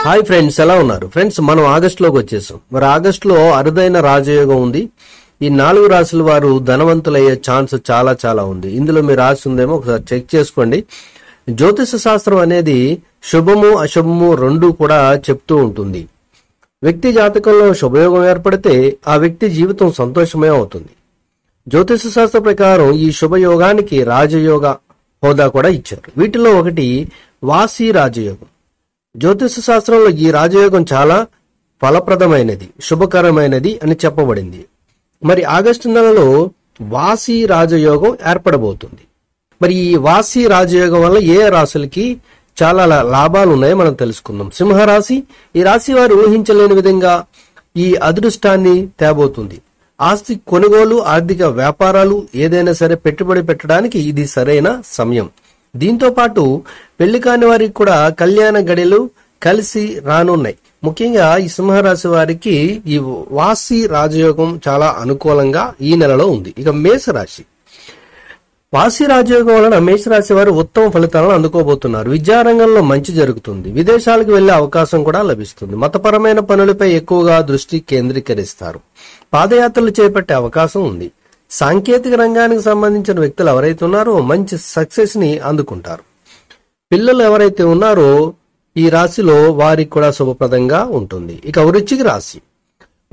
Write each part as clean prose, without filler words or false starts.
Hi friends, ఎలా ఉన్నారు friends? మనం ఆగస్టులోకి వచ్చేసాం. మరి ఆగస్టులో అరుదైన రాజయోగం ఉంది. ఈ 4 రాశుల వారు ధనవంతులయ్యే ఛాన్స్ చాలా చాలా ఉంది. ఇందులో మీ రాశి ఉందేమో ఒకసారి చెక్ చేసుకోండి. జ్యోతిష శాస్త్రం అనేది శుభము అశుభము రెండు కూడా చెప్తూ ఉంటుంది. వ్యక్తి జాతకంలో శుభయోగం ఏర్పడితే ఆ వ్యక్తి జీవితం సంతోషమయం అవుతుంది. జ్యోతిష శాస్త్ర ప్రకారం ఈ శుభయోగానికి రాజయోగ హోదా కూడా ఇచ్చారు. వీటిలో ఒకటి వాసి రాజయోగం. జ్యోతిష శాస్త్రంలో ఈ రాజయోగం చాలా ఫలప్రదమైనది, శుభకరమైనది అని చెప్పబడింది. మరి ఆగస్టు నెలలో వాసి రాజయోగం ఏర్పడబోతుంది. మరి ఈ వాసి రాజయోగం వల్ల ఏ రాశులకి చాలా లాభాలు ఉన్నాయో మనం తెలుసుకుందాం. సింహరాశి, ఈ రాశి వారు ఊహించలేని విధంగా ఈ అదృష్టాన్ని తేబోతుంది. ఆస్తి కొనుగోలు, ఆర్థిక వ్యాపారాలు, ఏదైనా సరే పెట్టుబడి పెట్టడానికి ఇది సరైన సమయం. దీంతో పాటు పెళ్లి కాని వారికి కూడా కళ్యాణ గడియలు కలిసి రానున్నాయి. ముఖ్యంగా ఈ సింహరాశి వారికి ఈ వాసి రాజయోగం చాలా అనుకూలంగా ఈ నెలలో ఉంది. ఇక మేషరాశి, వాసి రాజయోగం వలన మేషరాశి వారు ఉత్తమ ఫలితాలను అందుకోబోతున్నారు. విద్యారంగంలో మంచి జరుగుతుంది. విదేశాలకు వెళ్లే అవకాశం కూడా లభిస్తుంది. మతపరమైన పనులపై ఎక్కువగా దృష్టి కేంద్రీకరిస్తారు. పాదయాత్రలు చేపట్టే అవకాశం ఉంది. సాంకేతిక రంగానికి సంబంధించిన వ్యక్తులు ఎవరైతే ఉన్నారో మంచి సక్సెస్ ని అందుకుంటారు. పిల్లలు ఎవరైతే ఉన్నారో ఈ రాశిలో వారికి కూడా శుభప్రదంగా ఉంటుంది. ఇక వృశ్చిక రాశి,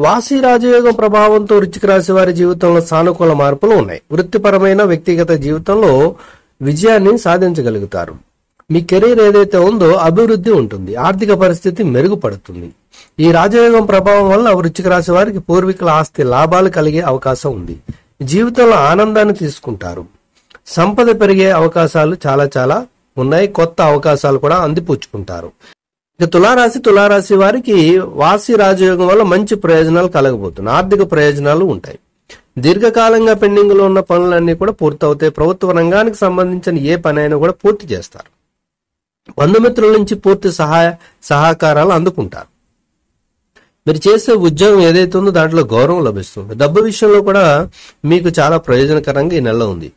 వాసి రాజయోగం ప్రభావంతో వృశ్చిక రాశి వారి జీవితంలో సానుకూల మార్పులు ఉన్నాయి. వృత్తిపరమైన వ్యక్తిగత జీవితంలో విజయాన్ని సాధించగలుగుతారు. మీ కెరీర్ ఏదైతే ఉందో అభివృద్ధి ఉంటుంది. ఆర్థిక పరిస్థితి మెరుగుపడుతుంది. ఈ రాజయోగం ప్రభావం వల్ల వృశ్చిక రాశి వారికి పూర్వీకుల ఆస్తి లాభాలు కలిగే అవకాశం ఉంది. జీవితంలో ఆనందాన్ని తీసుకుంటారు. సంపద పెరిగే అవకాశాలు చాలా చాలా ఉన్నాయి. కొత్త అవకాశాలు కూడా అందిపుచ్చుకుంటారు. ఇక తులారాశి వారికి వాసి రాజయోగం వల్ల మంచి ప్రయోజనాలు కలగబోతున్నాయి. ఆర్థిక ప్రయోజనాలు ఉంటాయి. దీర్ఘకాలంగా పెండింగ్ లో ఉన్న పనులన్నీ కూడా పూర్తవుతాయి. ప్రభుత్వ రంగానికి సంబంధించిన ఏ పని అయినా కూడా పూర్తి చేస్తారు. బంధుమిత్రుల నుంచి పూర్తి సహకారాలు అందుకుంటారు. మీరు చేసే ఉద్యోగం ఏదైతే ఉందో దాంట్లో గౌరవం లభిస్తుంది. డబ్బు విషయంలో కూడా మీకు చాలా ప్రయోజనకరంగా ఈ నెల ఉంది.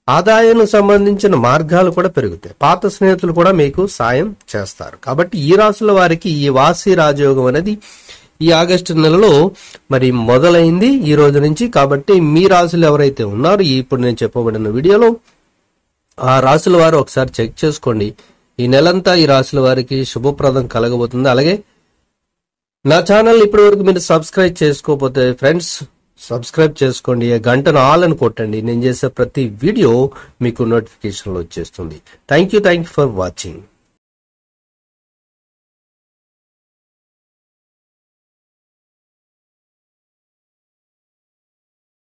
ఆదాయానికి సంబంధించిన మార్గాలు కూడా పెరుగుతాయి. పాత స్నేహితులు కూడా మీకు సాయం చేస్తారు. కాబట్టి ఈ రాశుల వారికి ఈ వాసి రాజయోగం అనేది ఈ ఆగస్టు నెలలో మరి మొదలైంది ఈ రోజు నుంచి. కాబట్టి మీ రాశులు ఎవరైతే ఉన్నారో ఇప్పుడు నేను చెప్పబడిన వీడియోలో ఆ రాశుల వారు ఒకసారి చెక్ చేసుకోండి. ఈ నెలంతా ఈ రాశుల వారికి శుభప్రదం కలగబోతుంది. అలాగే నా ఛానల్ ఇప్పటి వరకు మీరు సబ్స్క్రైబ్ చేసుకోకపోతే ఫ్రెండ్స్ సబ్స్క్రైబ్ చేసుకోండి. గంటను ఆల్ అని కొట్టండి. నేను చేసే ప్రతి వీడియో మీకు నోటిఫికేషన్లో వచ్చేస్తుంది. Thank you for watching.